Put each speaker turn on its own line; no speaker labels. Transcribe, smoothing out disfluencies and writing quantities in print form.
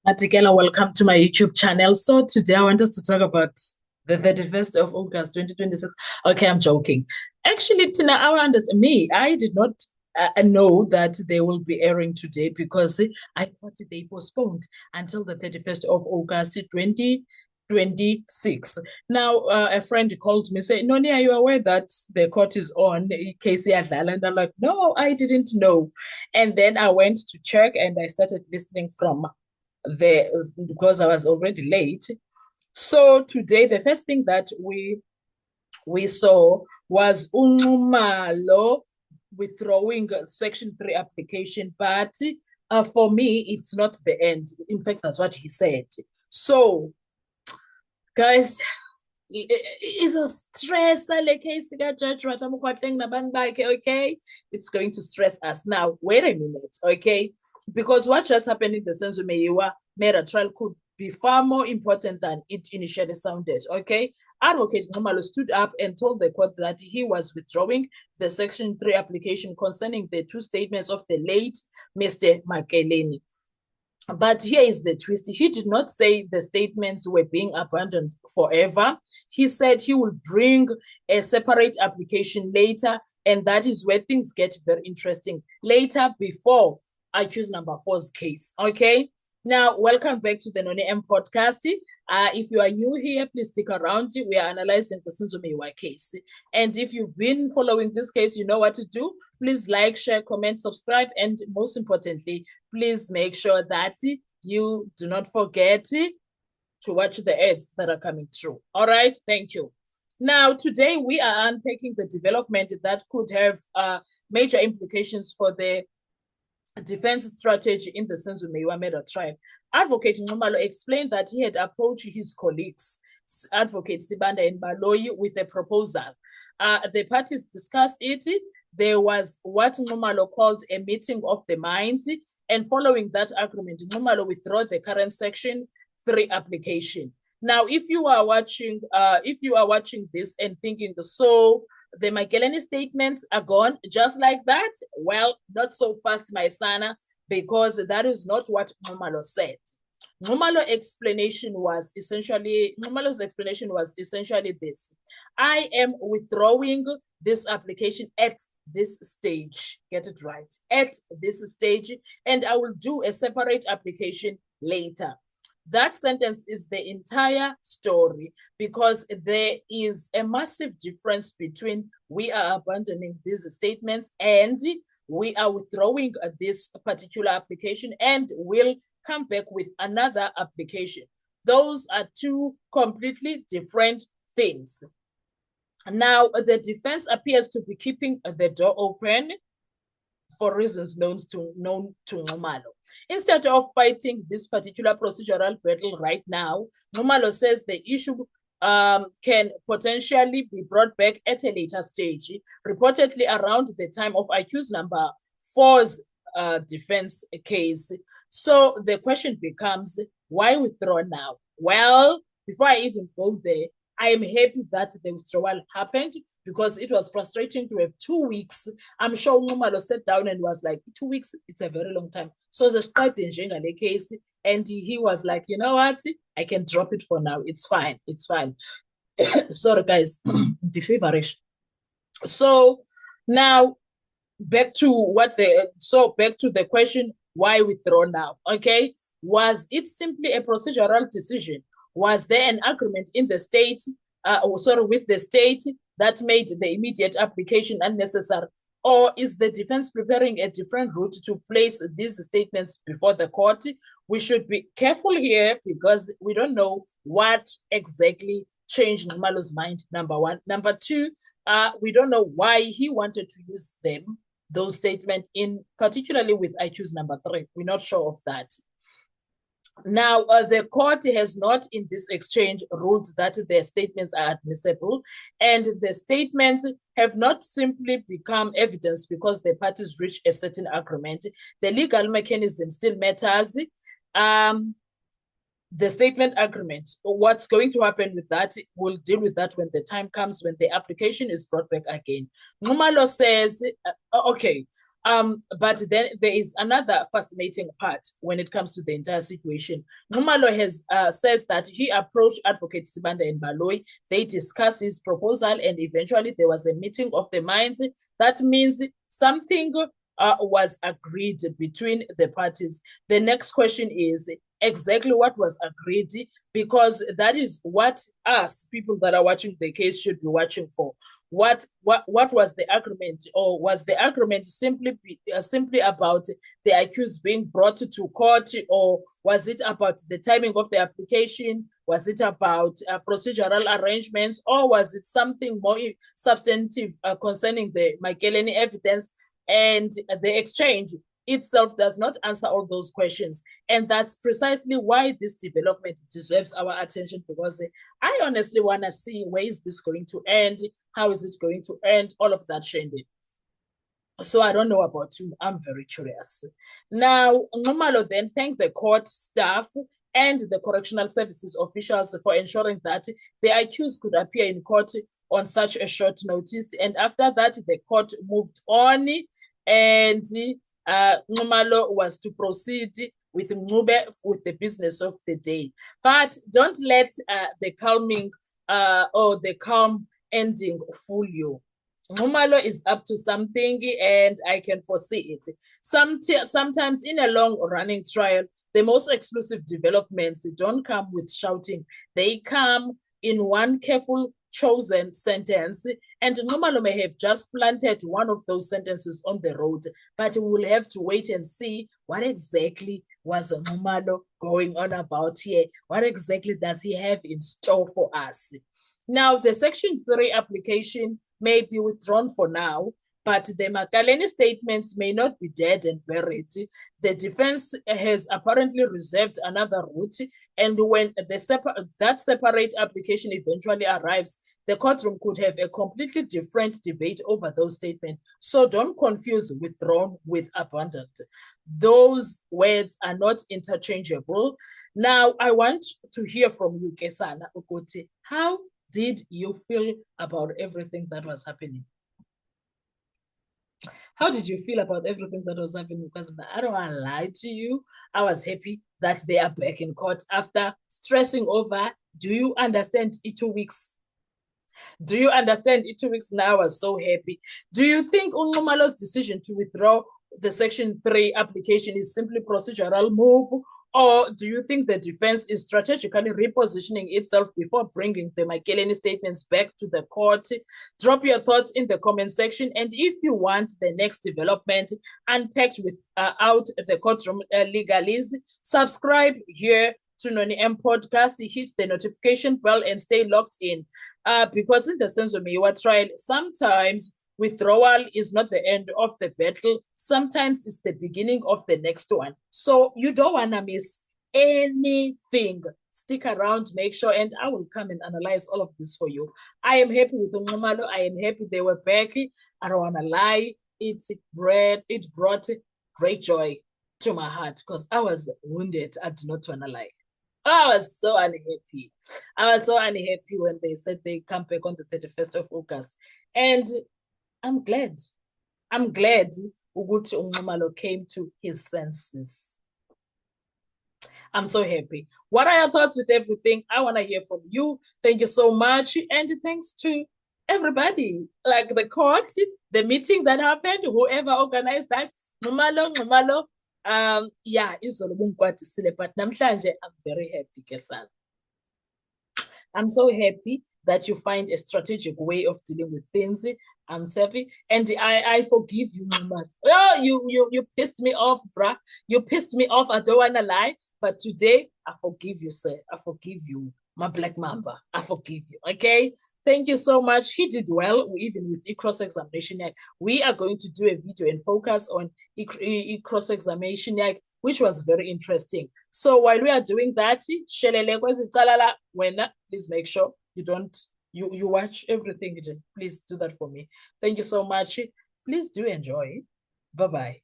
Matikela, welcome to my YouTube channel. So today I want us to talk about the 31st of August, 2026. Okay, I'm joking. Actually, Tina, I did not know that they will be airing today because I thought they postponed until the 31st of August, 2026. Now, a friend called me saying, Noni, are you aware that the court is on Casey Adlala? And I'm like, no, I didn't know. And then I went to check and I started listening from there because I was already late. So today, the first thing that we saw was Unumalo withdrawing Section 3 application, but for me, it's not the end. In fact, that's what he said. So, guys, it's a stress okay, it's going to stress us. Now wait a minute, okay, because what just happened in the sense of Meyiwa made a trial could be far more important than it initially sounded. Okay, Advocate Nomalo stood up and told the court that he was withdrawing the Section 3 application concerning the two statements of the late Mr. Makeleni. But here is the twist. He did not say the statements were being abandoned forever. He said he will bring a separate application later, and that is where things get very interesting. Later, before I choose number 4's case. Okay. Now, welcome back to the Noni M podcast. If you are new here, please stick around. We are analyzing the Sinzo Meyiwa case. And if you've been following this case, you know what to do. Please like, share, comment, subscribe, and most importantly, please make sure that you do not forget to watch the ads that are coming through. All right, thank you. Now, today we are unpacking the development that could have major implications for the defense strategy in the Senzo Meyiwa murder trial. Advocate Nxumalo explained that he had approached his colleagues, Advocate Sibanda and Baloyi, with a proposal. The parties discussed it. There was what Nxumalo called a meeting of the minds, and following that agreement, Nxumalo withdrew the current Section 3 application. Now, if you are watching this and thinking, so the Makeleni statements are gone just like that, well, not so fast, my son, because that is not what Nxumalo said. Nxumalo's explanation was essentially this: I am withdrawing this application at this stage. Get it right. At this stage, and I will do a separate application later. That sentence is the entire story, because there is a massive difference between we are abandoning these statements and we are withdrawing this particular application and will come back with another application. Those are two completely different things. Now, the defense appears to be keeping the door open for reasons known to Nxumalo. Instead of fighting this particular procedural battle right now, Nxumalo says the issue can potentially be brought back at a later stage, reportedly around the time of accused number 4's defense case. So the question becomes, why withdraw now? Well, before I even go there, I am happy that the withdrawal happened, because it was frustrating to have 2 weeks. I'm sure Nxumalo sat down and was like, 2 weeks, it's a very long time. So the case, and he was like, you know what? I can drop it for now. It's fine. It's fine. Sorry, guys. The feverish. So now back to the question, why withdraw now? Okay. Was it simply a procedural decision? Was there an agreement in the state, with the state, that made the immediate application unnecessary? Or is the defense preparing a different route to place these statements before the court? We should be careful here, because we don't know what exactly changed Nxumalo's mind, number one. Number two, we don't know why he wanted to use those statements, particularly with accused number 3. We're not sure of that. Now, the court has not in this exchange ruled that their statements are admissible, and the statements have not simply become evidence because the parties reach a certain agreement. The legal mechanism still matters. The statement agreement, what's going to happen with that, we'll deal with that when the time comes, when the application is brought back again. Nxumalo says, okay, But then there is another fascinating part when it comes to the entire situation. Nxumalo has says that he approached Advocate Sibanda and Baloyi. They discussed his proposal, and eventually there was a meeting of the minds. That means something was agreed between the parties. The next question is exactly what was agreed, because that is what us people that are watching the case should be watching for. What was the agreement, or was the agreement simply about the accused being brought to court, or was it about the timing of the application? Was it about procedural arrangements, or was it something more substantive concerning the Makeleni evidence? And the exchange itself does not answer all those questions. And that's precisely why this development deserves our attention, because I honestly want to see where is this going to end? How is it going to end? All of that, Shandy. So I don't know about you. I'm very curious. Now, Nxumalo then thanked the court staff and the correctional services officials for ensuring that the accused could appear in court on such a short notice. And after that, the court moved on, and Nxumalo was to proceed with Ncube with the business of the day. But don't let the calming or the calm ending fool you. Nxumalo is up to something, and I can foresee it. Sometimes in a long-running trial, the most exclusive developments don't come with shouting. They come in one careful chosen sentence, and Nxumalo may have just planted one of those sentences on the road, but we will have to wait and see what exactly was Nxumalo going on about here. What exactly does he have in store for us? Now, the Section 3 application may be withdrawn for now, but the Makaleni statements may not be dead and buried. The defense has apparently reserved another route, and when that separate application eventually arrives, the courtroom could have a completely different debate over those statements. So don't confuse withdrawn with abandoned. Those words are not interchangeable. Now, I want to hear from you, Kesana Uguti. How did you feel about everything that was happening? How did you feel about everything that was happening? Because I don't want to lie to you. I was happy that they are back in court after stressing over. Do you understand it 2 weeks? Do you understand it 2 weeks now? I was so happy. Do you think Nxumalo's decision to withdraw the Section 3 application is simply procedural move, or do you think the defense is strategically repositioning itself before bringing the Makeleni statements back to the court? Drop your thoughts in the comment section. And if you want the next development unpacked without the courtroom legalese, subscribe here to Noni M Podcast, hit the notification bell and stay locked in. Because in the Senzo Meyiwa trial, sometimes withdrawal is not the end of the battle. Sometimes it's the beginning of the next one. So you don't want to miss anything. Stick around, make sure, and I will come and analyze all of this for you. I am happy with Nxumalo. I am happy they were back. I don't want to lie. It brought great joy to my heart, because I was wounded. I do not want to lie. I was so unhappy. I was so unhappy when they said they come back on the 31st of August. And I'm glad. I'm glad Uguti Nxumalo came to his senses. I'm so happy. What are your thoughts with everything? I want to hear from you. Thank you so much. And thanks to everybody, like the court, the meeting that happened, whoever organized that. Nxumalo. Yeah, izolo bungikwadisile, but namhlanje I'm very happy, Kesana. I'm so happy that you find a strategic way of dealing with things. I'm happy, and I forgive you, Nxumalo. Oh, you pissed me off, bruh. You pissed me off. I don't wanna lie, but today I forgive you, sir. I forgive you, my black mamba. I forgive you. Okay. Thank you so much. He did well, even with cross-examination. We are going to do a video and focus on cross-examination, which was very interesting. So while we are doing that, please make sure you watch everything. Please do that for me. Thank you so much. Please do enjoy. Bye-bye.